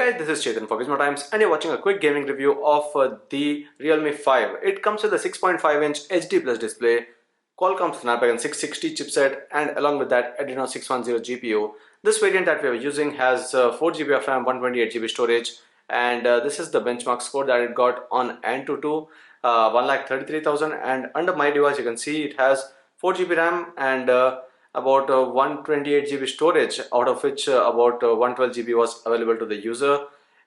Hey guys, this is Chetan for Gizmo Times and you're watching a quick gaming review of the Realme 5. It comes with a 6.5-inch HD Plus display, Qualcomm Snapdragon 660 chipset and along with that Adreno 610 GPU. This variant that we are using has 4GB of RAM, 128GB storage, and this is the benchmark score that it got on Antutu, 1,33,000, and under my device you can see it has 4GB RAM and about 128GB storage, out of which about 112GB was available to the user.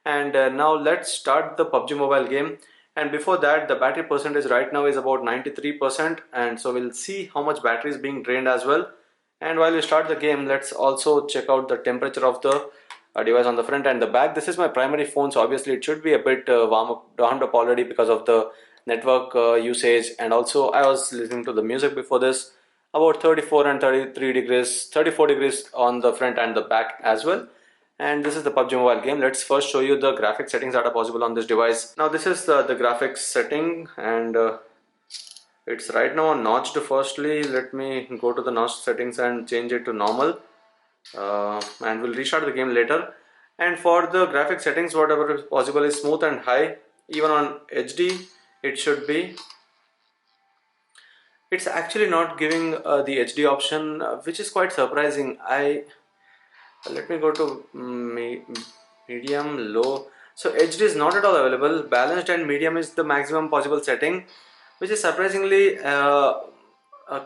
And now let's start the PUBG Mobile game. And before that, the battery percentage right now is about 93%, and so we'll see how much battery is being drained as well. And while we start the game, let's also check out the temperature of the device on the front and the back. This is my primary phone, so obviously it should be a bit warmed up already because of the network usage, and also I was listening to the music before this. About 34 and 33 degrees, 34 degrees on the front and the back as well. And this is the PUBG Mobile game. Let's first show you the graphics settings that are possible on this device. Now this is the graphics setting, and it's right now notched. Firstly, let me go to the notch settings and change it to normal, and we'll restart the game later. And for the graphics settings, whatever is possible is smooth and high. Even on HD it should be. It's actually not giving the HD option, which is quite surprising. I Let me go to medium, low. So HD is not at all available. Balanced and medium is the maximum possible setting, which is surprisingly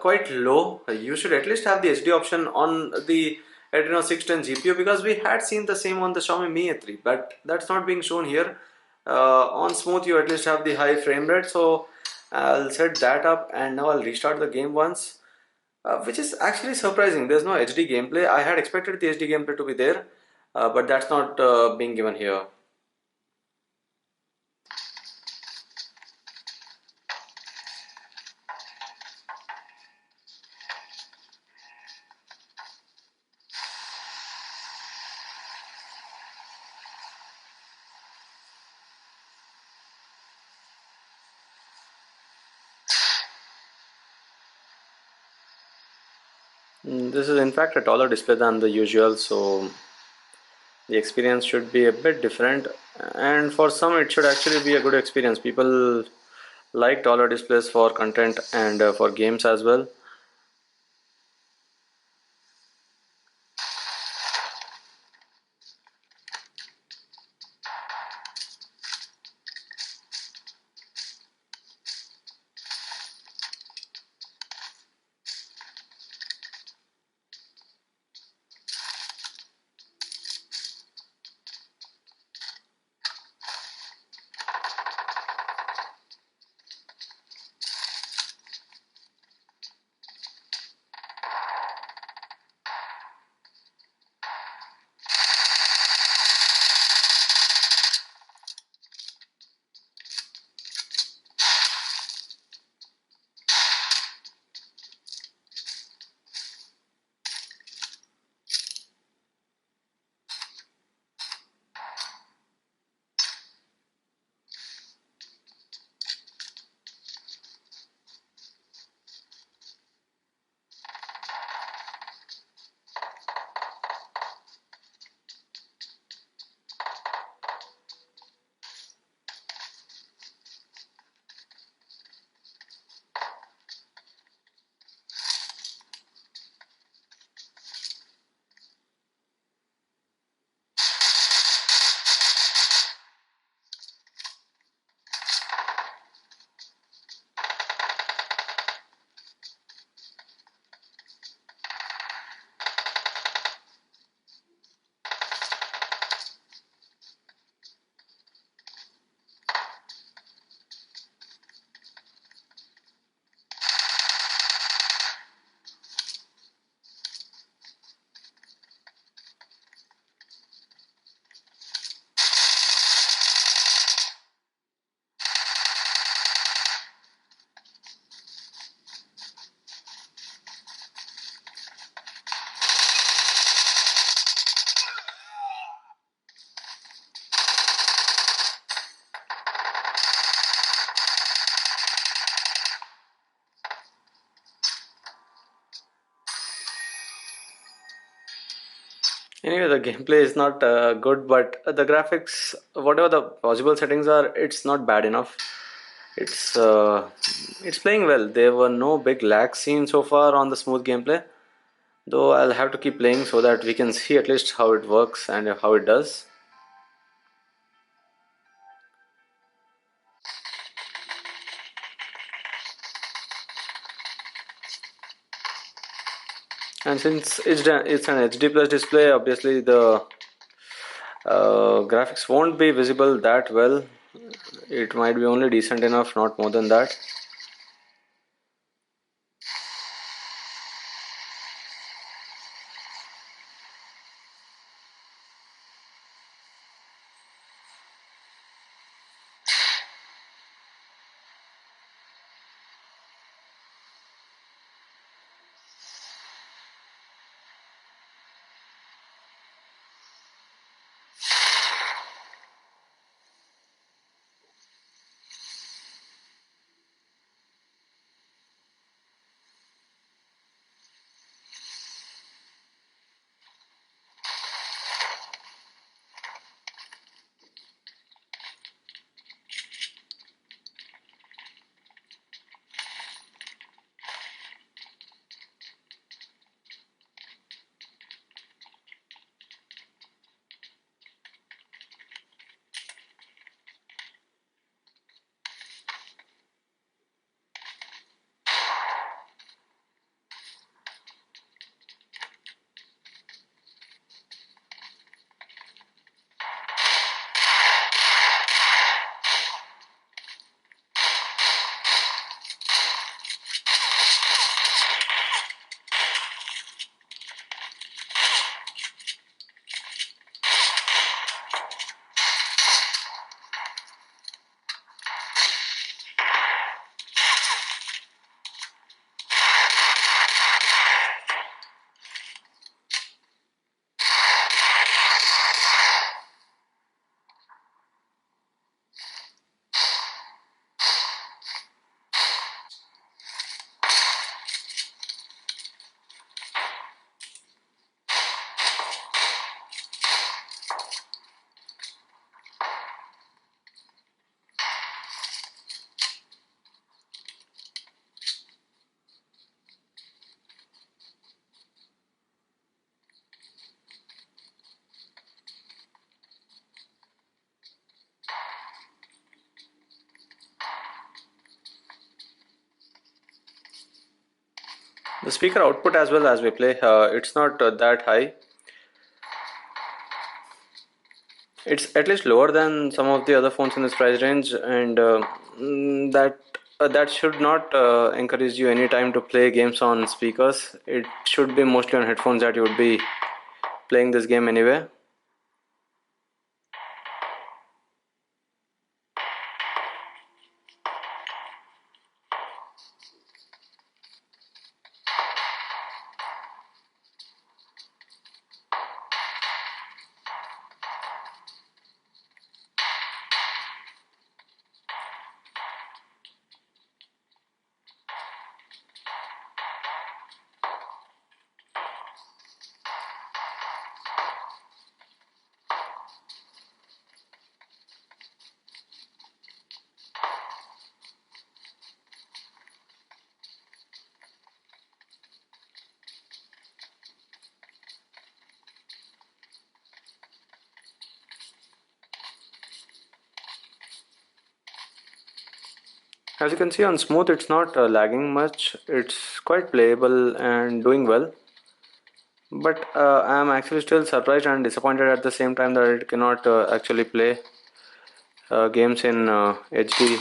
quite low. You should at least have the HD option on the Adreno 610 GPU, because we had seen the same on the Xiaomi Mi A3, but that's not being shown here. On smooth, you at least have the high frame rate, so I'll set that up, and now I'll restart the game once, which is actually surprising. There's no HD gameplay. I had expected the HD gameplay to be there, but that's not being given here. This is in fact a taller display than the usual, so the experience should be a bit different, and for some it should actually be a good experience. People like taller displays for content and for games as well. Anyway, the gameplay is not good, but the graphics, whatever the possible settings are, it's not bad enough. It's uh, it's playing well. There were no big lags seen so far on the smooth gameplay. Though I'll have to keep playing so that we can see at least how it works and how it does. And since it's an HD plus display, obviously the graphics won't be visible that well. It might be only decent enough, not more than that. The speaker output as well as we play, it's not that high. It's at least lower than some of the other phones in this price range, and that should not encourage you anytime to play games on speakers. It should be mostly on headphones that you would be playing this game anyway. As you can see on smooth, it's not lagging much. It's quite playable and doing well. But I'm actually still surprised and disappointed at the same time that it cannot actually play games in HD.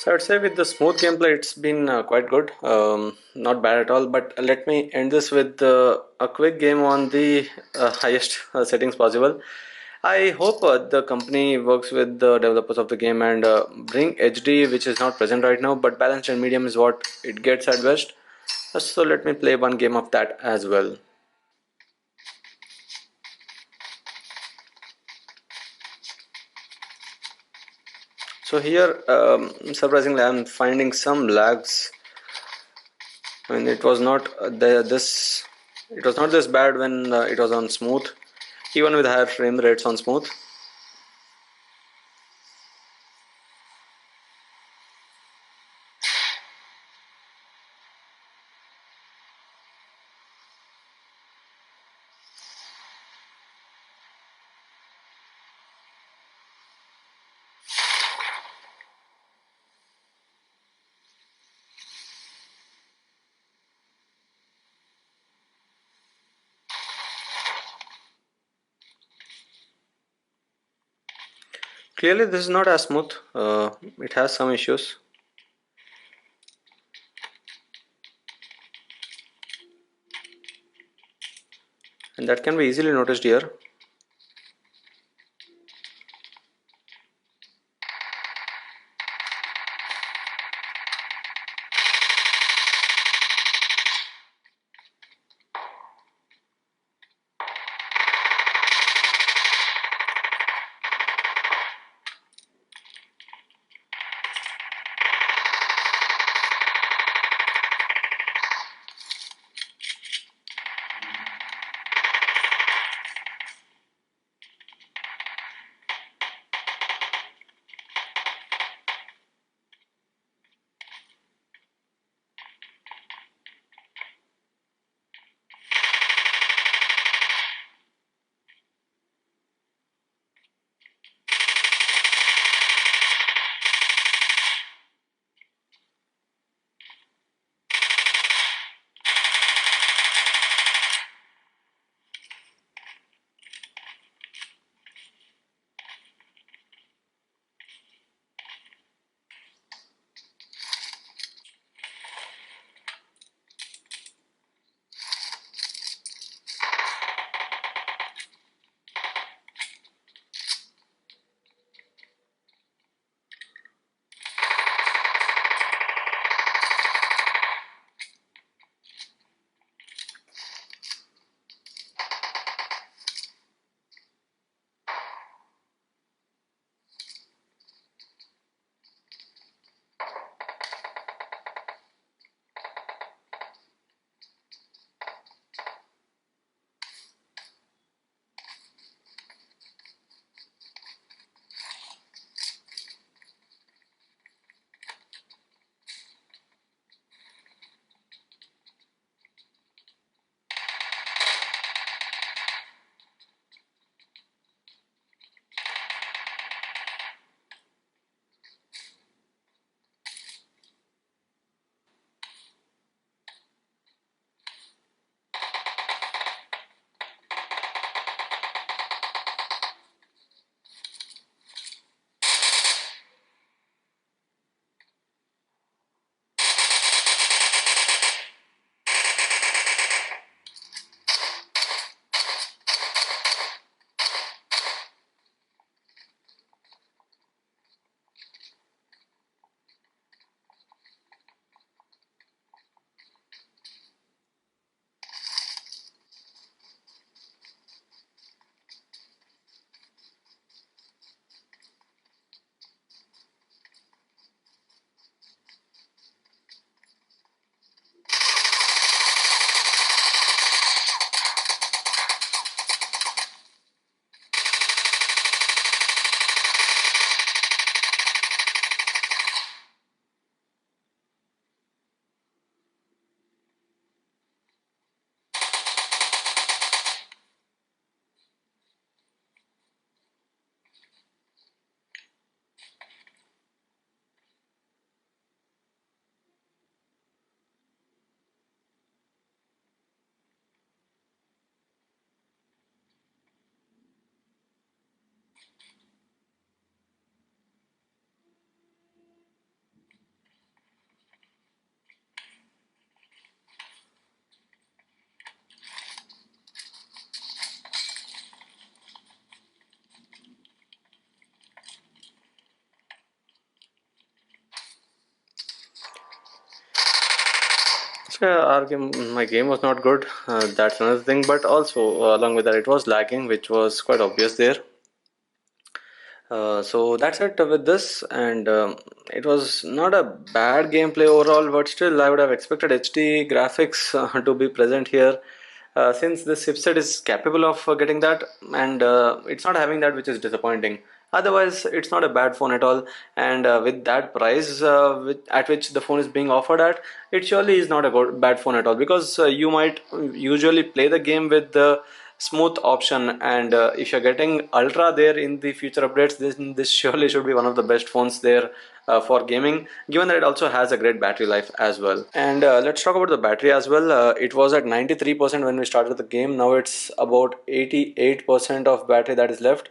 So I'd say with the smooth gameplay, it's been quite good. Not bad at all. But let me end this with a quick game on the highest settings possible. I hope the company works with the developers of the game and bring HD, which is not present right now, but balanced and medium is what it gets at best. So let me play one game of that as well. So here, surprisingly, I'm finding some lags. I mean, it was not it was not this bad when it was on smooth, even with higher frame rates on smooth. Clearly, this is not as smooth. It has some issues, and that can be easily noticed here. My game was not good. That's another thing. But also, along with that, it was lagging, which was quite obvious there. So that's it with this, and it was not a bad gameplay overall, but still I would have expected HD graphics to be present here, since this chipset is capable of getting that, and it's not having that, which is disappointing. Otherwise, it's not a bad phone at all, and with that price at which the phone is being offered at, it surely is not a bad phone at all, because you might usually play the game with the smooth option, and if you're getting ultra there in the future updates, this surely should be one of the best phones there for gaming, given that it also has a great battery life as well. And let's talk about the battery as well. It was at 93% when we started the game. Now it's about 88% of battery that is left.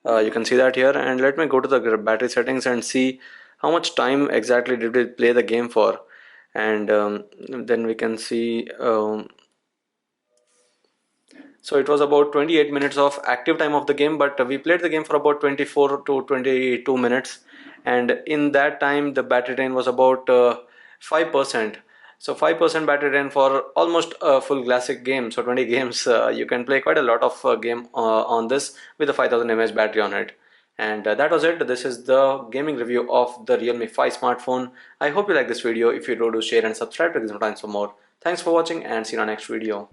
You can see that here, and let me go to the battery settings and see how much time exactly did we play the game for. And then we can see, so it was about 28 minutes of active time of the game, but we played the game for about 24 to 22 minutes, and in that time the battery drain was about 5%. So 5% battery drain for almost a full classic game. So 20 games, you can play quite a lot of game on this with a 5000 mAh battery on it. And that was it. This is the gaming review of the Realme 5 smartphone. I hope you like this video. If you do, share and subscribe to Gizmo Times for more. Thanks for watching, and see you in our next video.